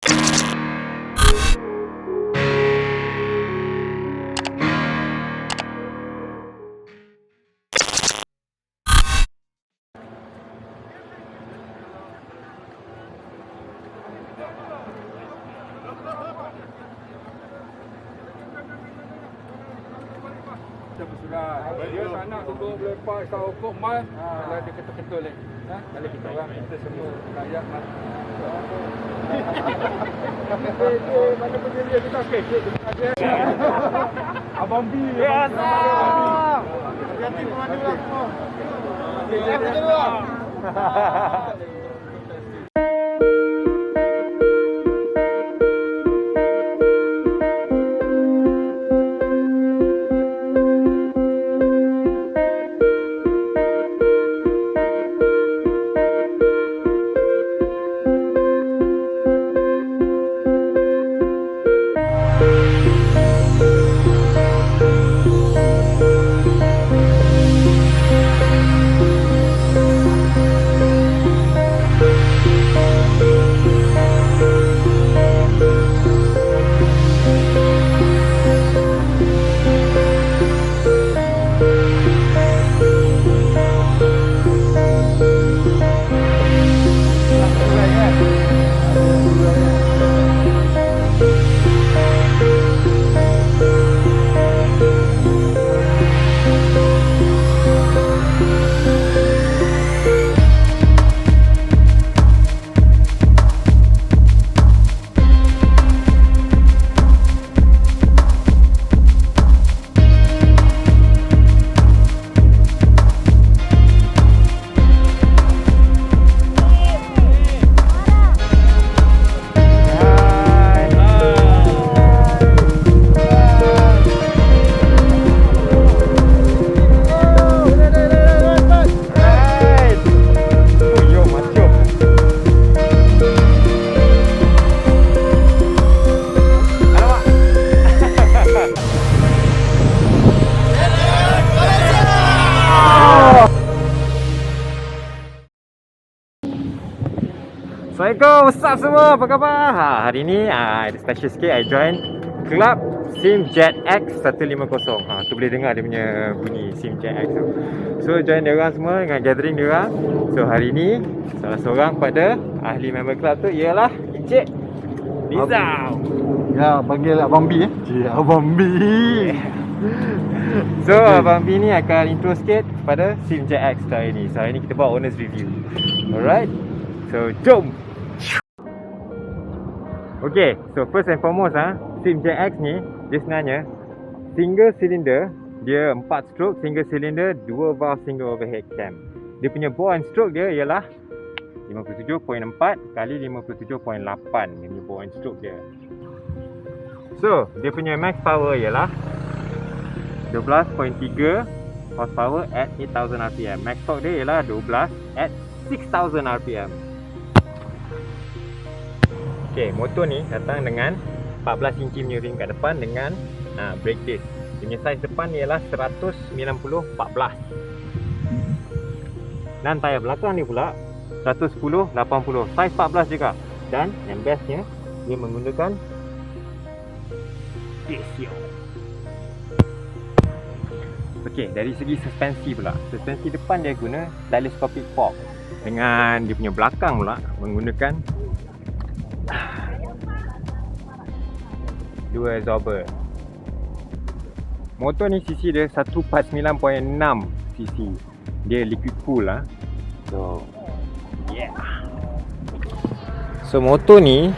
Dia nak tunggu lepas kau hukuman, kalau dia ketul-ketul ni. Kalau kita orang, kita semua rakyat mana pendiri kita okey. Abang B. Ya, Abang. Hati pemandu lah semua. Okey, dulu. Assalamualaikum, what's up semua, apa khabar? Hari ni ada special sikit, I join Club SimJet X 150. Tu boleh dengar dia punya bunyi SimJet X tu. So join dia orang semua dengan gathering dia orang. So hari ni salah seorang pada ahli member club tu ialah Encik Nizam. Ya, panggil Abang B Abang B. So Abang B ni akan intro sikit pada SimJet X hari ni. So hari ni kita buat owner's review. Alright, so jom. Okay, so first and foremost SimJet X ni dia sebenarnya single cylinder, dia 4 stroke single cylinder, 2 valve single overhead cam. Dia punya bore and stroke dia ialah 57.4 kali 57.8. Dia punya bore and stroke dia. So dia punya max power ialah 12.3 horsepower at 8000 rpm. Max torque dia ialah 12 at 6000 rpm. Okay, motor ni datang dengan 14 inci punya rim kat depan dengan brake disc. Dia punya saiz depan ialah 190/14. Dan tayar belakang ni pula 110/80. Saiz 14 juga. Dan yang bestnya, dia menggunakan Casio. Okey, dari segi suspensi pula. Suspensi depan dia guna telescopic fork. Dengan dia punya belakang pula menggunakan dua absorber. Motor ni cc dia 149.6 cc. Dia liquid cool lah. So yeah. So motor ni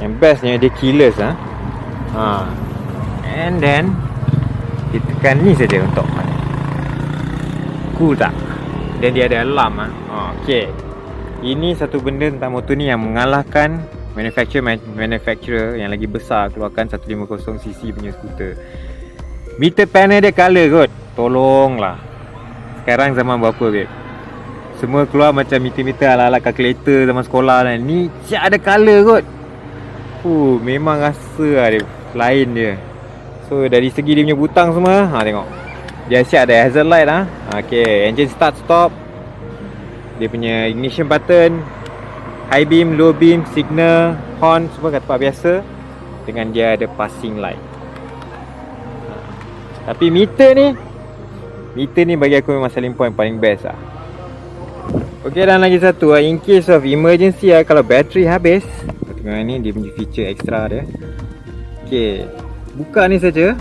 yang bestnya dia keyless and then kita tekan ni saja untuk cool tak. Dan dia ada alarm okay. Ini satu benda tentang motor ni yang mengalahkan manufacturer yang lagi besar keluarkan 150cc punya skuter. Meter panel dia colour kot. Tolonglah. Sekarang zaman berapa babe? Semua keluar macam meter-meter ala-ala kalkulator zaman sekolah lah. Ni siap ada colour kot. Memang rasa lah dia lain dia. So dari segi dia punya butang semua, tengok. Dia siap ada hazard light Okay, engine start stop. Dia punya ignition button. high beam, low beam, signal, horn semua kat tempat biasa. Dengan dia ada passing light. Tapi meter ni bagi aku memang selling point paling best lah. Okey, dan lagi satu in case of emergency kalau bateri habis, tengok ni dia punya feature extra dia. Okey, buka ni saja.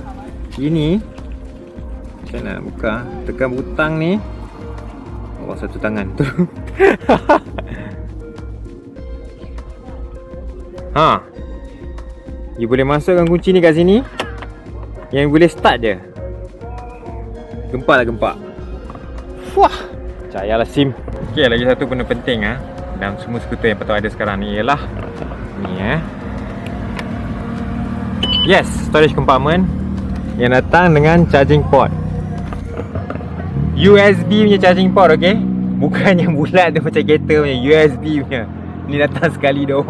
Ini macam mana buka? Tekan butang ni. Oh, satu tangan tu. You boleh masukkan kunci ni kat sini. Yang boleh start je. Gempak lah gempak. Wah, percayalah SIM. Okey, lagi satu benda penting dalam semua skuter yang patut ada sekarang ni ialah ni yes, storage compartment yang datang dengan charging port. USB punya charging port, okey. Bukan yang bulat tu macam kereta punya, USB punya. Ni datang sekali dah.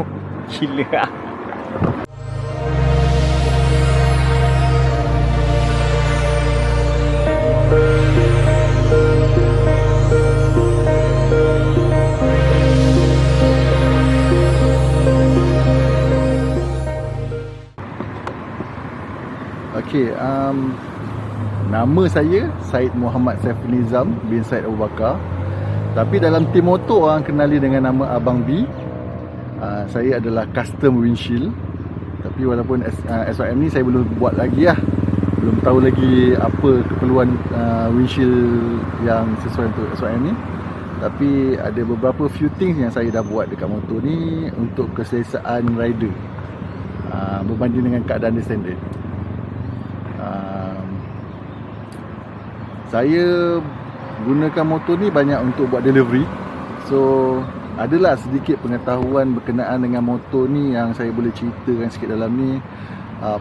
Gila. Okey, nama saya Syed Muhammad Saiful Nizam bin Syed Abu Bakar. Tapi dalam tim motor orang kenali dengan nama Abang B. Saya adalah custom windshield. Tapi walaupun SOM ni saya belum buat lagi lah. Belum tahu lagi apa keperluan windshield yang sesuai untuk SOM ni. Tapi ada beberapa few things yang saya dah buat dekat motor ni untuk keselesaan rider, berbanding dengan keadaan dia standard. Saya gunakan motor ni banyak untuk buat delivery. So adalah sedikit pengetahuan berkenaan dengan motor ni yang saya boleh ceritakan sikit dalam ni.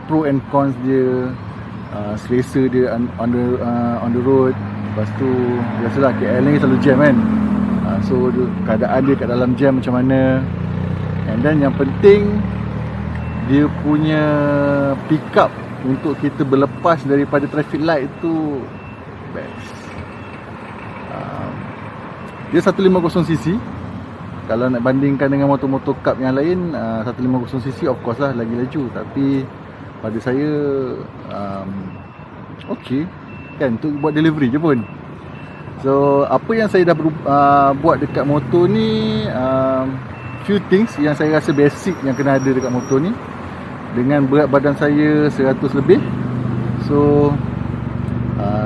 Pro and cons dia, selesa dia on the road. Lepas tu biasalah KL ni selalu jam kan. So keadaan dia kat dalam jam macam mana. And then yang penting, dia punya pick up untuk kita berlepas daripada traffic light tu best. Dia 150cc. Kalau nak bandingkan dengan motor-motor cup yang lain, 150cc of course lah lagi laju. Tapi pada saya okey kan, untuk buat delivery je pun. So apa yang saya dah buat dekat motor ni, few things yang saya rasa basic yang kena ada dekat motor ni. Dengan berat badan saya 100 lebih, so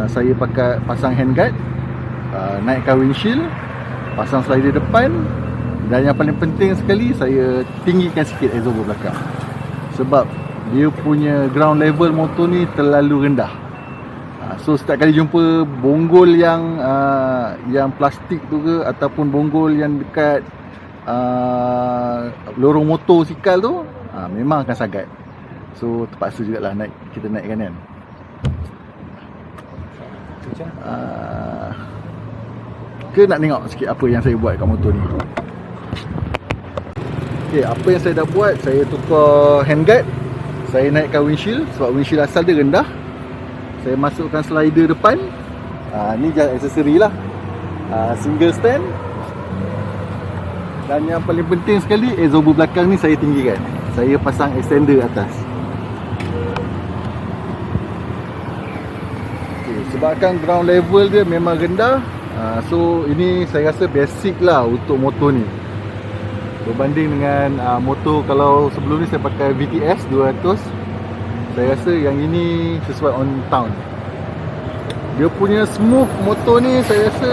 saya pasang handguard, naikkan windshield, pasang slider depan, dan yang paling penting sekali, saya tinggikan sikit exhaust belakang. Sebab dia punya ground level motor ni terlalu rendah. So setiap kali jumpa bonggol yang plastik tu ke, ataupun bonggol yang dekat lorong motor sikal tu, memang akan sagat. So terpaksa jugalah kita naikkan kan. Ke nak tengok sikit apa yang saya buat kat motor ni. Okay, apa yang saya dah buat, saya tukar handguard, saya naikkan windshield sebab windshield asal dia rendah. Saya masukkan slider depan. Ni just aksesori lah. Single stand. Dan yang paling penting sekali, exhaust belakang ni saya tinggikan. Saya pasang extender atas. Okay, sebabkan ground level dia memang rendah, so ini saya rasa basic lah untuk motor ni. Berbanding dengan motor, kalau sebelum ni saya pakai VTS 200, saya rasa yang ini sesuai on town. Dia punya smooth motor ni, saya rasa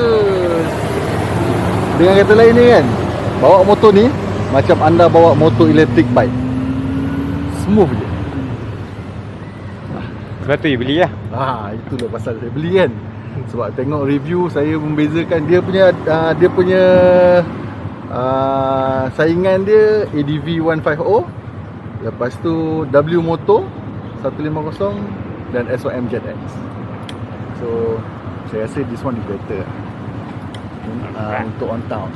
dengan kata lain ni kan, bawa motor ni macam anda bawa motor electric bike. Smooth je. Sebab tu you beli lah. Itulah pasal saya beli kan. Sebab tengok review, saya membezakan dia punya saingan dia ADV 150, lepas tu W Moto 150 dan SOM ZX. So saya rasa this one is better untuk on town.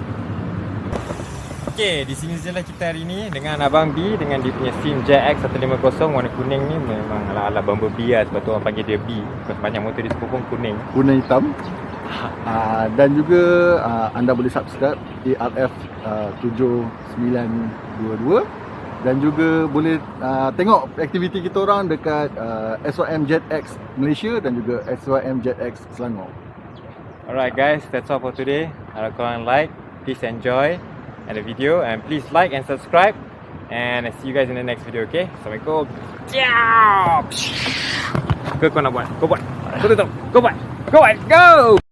Okay, di sini sajalah kita hari ni dengan Abang B dengan dia punya SIM ZX 150 warna kuning ni. Memang ala-ala Bumblebee lah, sebab tu orang panggil dia B. Sebab banyak motor di Sepupung kuning hitam. Dan juga anda boleh subscribe ARF 7922 dan juga boleh tengok aktiviti kita orang dekat SYM JetX Malaysia dan juga SYM JetX Selangor. Alright guys, that's all for today. Harap korang like, please enjoy the video and please like and subscribe and I see you guys in the next video, okay? Assalamualaikum. Ciao. Kau nak buat? Kau buat. Kau tutup. Kau buat. Go!